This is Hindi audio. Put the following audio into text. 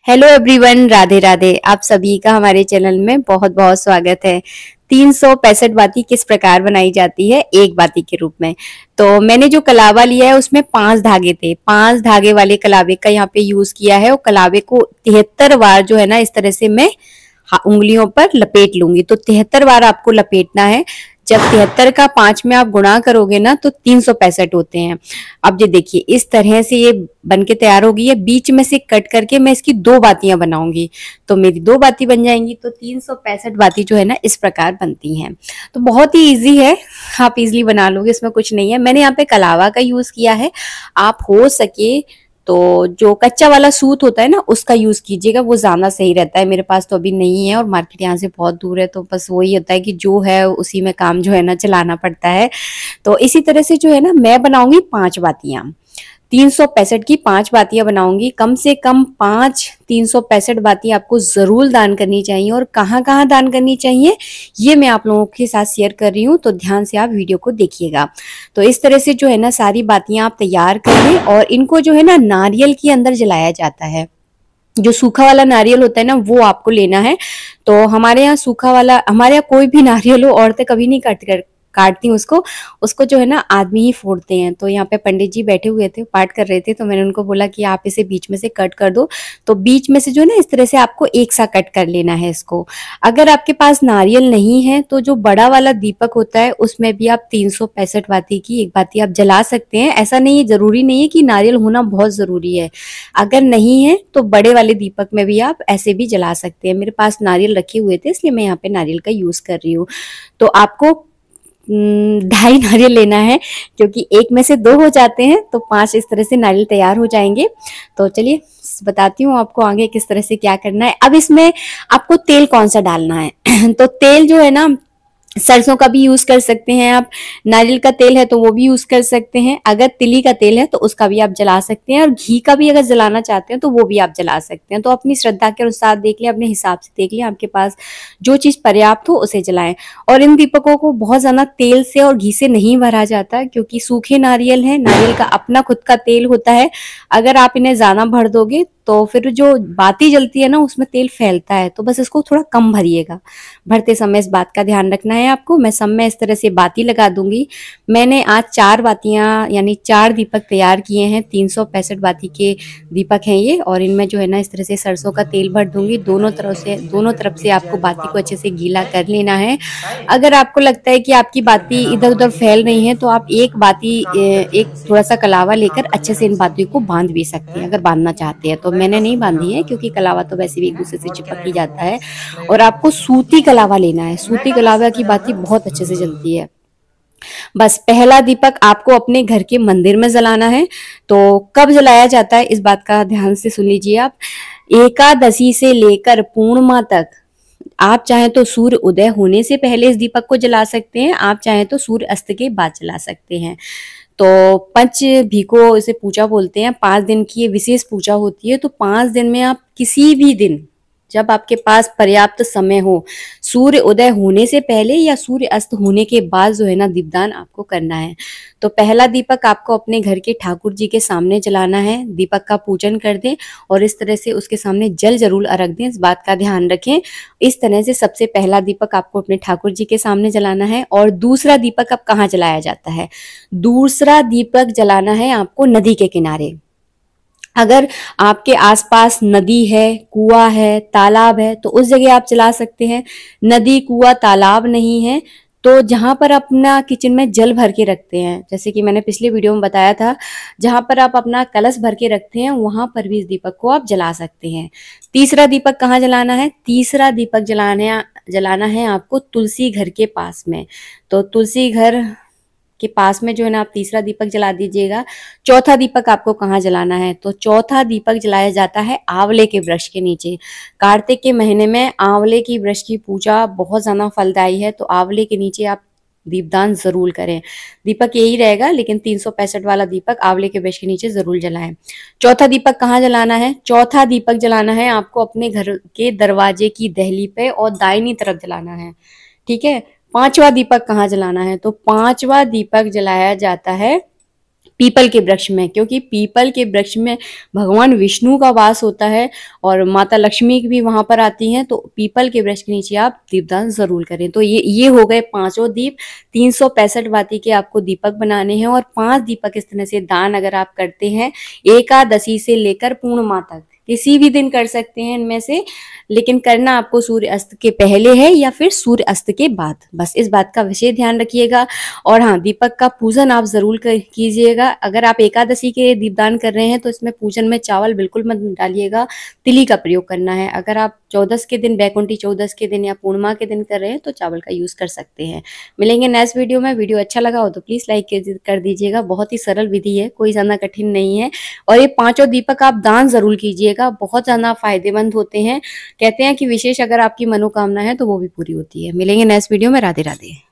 Hello everyone, Radhe Radhe. आप सभी का हमारे चैनल में बहुत बहुत स्वागत है। 365 बाती किस प्रकार बनाई जाती है एक बाती के रूप में। तो मैंने जो कलावा लिया है उसमें 5 धागे थे। 5 धागे वाले कलावे का यहाँ पे यूज किया है और कलावे को 73 बार जो है ना इस तरह से मैं उंगलियों पर लपेट लूंगी। तो 73 बार आपको लपेटना है। जब 73 का 5 में आप गुणा करोगे ना तो 365 होते हैं। अब ये देखिए इस तरह से ये बन के तैयार होगी है। बीच में से कट करके मैं इसकी 2 बातियां बनाऊंगी तो मेरी 2 बाती बन जाएंगी। तो 365 बाती जो है ना इस प्रकार बनती हैं। तो बहुत ही इजी है, आप इजीली बना लोगे, इसमें कुछ नहीं है। मैंने यहाँ पे कलावा का यूज किया है। आप हो सके तो जो कच्चा वाला सूत होता है ना उसका यूज कीजिएगा, वो ज्यादा सही रहता है। मेरे पास तो अभी नहीं है और मार्केट यहाँ से बहुत दूर है, तो बस वही होता है कि जो है उसी में काम जो है ना चलाना पड़ता है। तो इसी तरह से जो है ना मैं बनाऊंगी 5 बातियां। 365 की 5 बातियां बनाऊंगी। कम से कम 5 365 बातियां आपको जरूर दान करनी चाहिए। और कहाँ कहाँ दान करनी चाहिए ये मैं आप लोगों के साथ शेयर कर रही हूँ, तो ध्यान से आप वीडियो को देखिएगा। तो इस तरह से जो है ना सारी बातियां आप तैयार कर लें और इनको जो है ना नारियल के अंदर जलाया जाता है। जो सूखा वाला नारियल होता है ना वो आपको लेना है। तो हमारे यहाँ सूखा वाला, हमारे यहाँ कोई भी नारियल हो, औरतें कभी नहीं काटती उसको उसको जो है ना आदमी ही फोड़ते हैं। तो यहाँ पे पंडित जी बैठे हुए थे, पाठ कर रहे थे, तो मैंने उनको बोला कि आप इसे बीच में से कट कर दो। तो बीच में से जो है ना इस तरह से आपको एक सा कट कर लेना है इसको। अगर आपके पास नारियल नहीं है तो जो बड़ा वाला दीपक होता है उसमें भी आप 365 बाती की एक बाती आप जला सकते हैं। ऐसा नहीं है, जरूरी नहीं है कि नारियल होना बहुत जरूरी है। अगर नहीं है तो बड़े वाले दीपक में भी आप ऐसे भी जला सकते हैं। मेरे पास नारियल रखे हुए थे इसलिए मैं यहाँ पे नारियल का यूज कर रही हूँ। तो आपको 2.5 नारियल लेना है, क्योंकि एक में से 2 हो जाते हैं तो 5 इस तरह से नारियल तैयार हो जाएंगे। तो चलिए बताती हूँ आपको आगे किस तरह से क्या करना है। अब इसमें आपको तेल कौन सा डालना है तो तेल जो है ना सरसों का भी यूज कर सकते हैं आप। नारियल का तेल है तो वो भी यूज कर सकते हैं। अगर तिली का तेल है तो उसका भी आप जला सकते हैं। और घी का भी अगर जलाना चाहते हैं तो वो भी आप जला सकते हैं। तो अपनी श्रद्धा के अनुसार देख लिया, अपने हिसाब से देख लिया, आपके पास जो चीज पर्याप्त हो उसे जलाएं। और इन दीपकों को बहुत ज्यादा तेल से और घी से नहीं भरा जाता, क्योंकि सूखे नारियल है, नारियल का अपना खुद का तेल होता है। अगर आप इन्हें ज्यादा भर दोगे तो फिर जो बाती जलती है ना उसमें तेल फैलता है। तो बस इसको थोड़ा कम भरिएगा। भरते समय इस बात का ध्यान रखना है आपको। मैं सब में इस तरह से बाती लगा दूंगी। मैंने आज 4 बातियां यानी 4 दीपक तैयार किए हैं। 365 बाती के दीपक हैं ये। और इनमें जो है ना इस तरह से सरसों का तेल भर दूंगी। दोनों तरफ से आपको बाती को अच्छे से गीला कर लेना है। अगर आपको लगता है कि आपकी बाती इधर उधर फैल रही है तो आप एक थोड़ा सा कलावा लेकर अच्छे से इन बातियों को बांध भी सकते हैं, अगर बांधना चाहते हैं तो। मैंने नहीं बांधी है क्योंकि कलावा तो वैसे भी एक दूसरे से चिपक ही जाता है। और आपको सूती कलावा लेना है। सूती कलावा की बाती बहुत अच्छे से जलती है। बस पहला दीपक आपको अपने घर के मंदिर में जलाना है। तो कब जलाया जाता है इस बात का ध्यान से सुन लीजिए आप। एकादशी से लेकर पूर्णिमा तक आप चाहें तो सूर्य उदय होने से पहले इस दीपक को जला सकते हैं, आप चाहें तो सूर्य अस्त के बाद जला सकते हैं। तो पंच भीको इसे पूजा बोलते हैं। 5 दिन की ये विशेष पूजा होती है। तो 5 दिन में आप किसी भी दिन जब आपके पास पर्याप्त समय हो, सूर्य उदय होने से पहले या सूर्य अस्त होने के बाद जो है ना दीपदान आपको करना है। तो पहला दीपक आपको अपने घर के ठाकुर जी के सामने जलाना है। दीपक का पूजन कर दें और इस तरह से उसके सामने जल जरूर अर्घ दें, इस बात का ध्यान रखें। इस तरह से सबसे पहला दीपक आपको अपने ठाकुर जी के सामने जलाना है। और दूसरा दीपक अब कहाँ जलाया जाता है? दूसरा दीपक जलाना है आपको नदी के किनारे। अगर आपके आसपास नदी है, कुआं है, तालाब है तो उस जगह आप जला सकते हैं। नदी, कुआं, तालाब नहीं है तो जहां पर अपना किचन में जल भर के रखते हैं, जैसे कि मैंने पिछले वीडियो में बताया था, जहां पर आप अपना कलश भर के रखते हैं वहां पर भी इस दीपक को आप जला सकते हैं। तीसरा दीपक कहाँ जलाना है? तीसरा दीपक जलाना है आपको तुलसी घर के पास में। तो तुलसी घर के पास में जो है ना आप तीसरा दीपक जला दीजिएगा। चौथा दीपक आपको कहाँ जलाना है? तो चौथा दीपक जलाया जाता है आंवले के वृक्ष के नीचे। कार्तिक के महीने में आंवले की वृक्ष की पूजा बहुत ज्यादा फलदायी है, तो आंवले के नीचे आप दीपदान जरूर करें। दीपक यही रहेगा, लेकिन 365 वाला दीपक आंवले के वृक्ष के नीचे जरूर जलाएं। चौथा दीपक कहाँ जलाना है? चौथा दीपक जलाना है आपको अपने घर के दरवाजे की दहली पे और दाहिनी तरफ जलाना है। ठीक है। पांचवा दीपक कहाँ जलाना है? तो पांचवा दीपक जलाया जाता है पीपल के वृक्ष में, क्योंकि पीपल के वृक्ष में भगवान विष्णु का वास होता है और माता लक्ष्मी भी वहां पर आती हैं। तो पीपल के वृक्ष के नीचे आप दीपदान जरूर करें। तो ये हो गए पांचों दीप। 365 बाती के आपको दीपक बनाने हैं और 5 दीपक इस तरह से दान अगर आप करते हैं, एकादशी से लेकर पूर्णिमा तक किसी भी दिन कर सकते हैं इनमें से, लेकिन करना आपको सूर्य अस्त के पहले है या फिर सूर्य अस्त के बाद। बस इस बात का विशेष ध्यान रखिएगा। और हाँ, दीपक का पूजन आप जरूर कीजिएगा। अगर आप एकादशी के दीपदान कर रहे हैं तो इसमें पूजन में चावल बिल्कुल मत डालिएगा, तिली का प्रयोग करना है। अगर आप 14 के दिन, बैकुंठी 14 के दिन या पूर्णिमा के दिन कर रहे हैं तो चावल का यूज कर सकते हैं। मिलेंगे नेक्स्ट वीडियो में। वीडियो अच्छा लगा हो तो प्लीज लाइक कर दीजिएगा। बहुत ही सरल विधि है, कोई ज्यादा कठिन नहीं है। और ये पांचों दीपक आप दान जरूर कीजिएगा, बहुत ज्यादा फायदेमंद होते हैं। कहते हैं कि विशेष अगर आपकी मनोकामना है तो वो भी पूरी होती है। मिलेंगे नेक्स्ट वीडियो में। राधे राधे।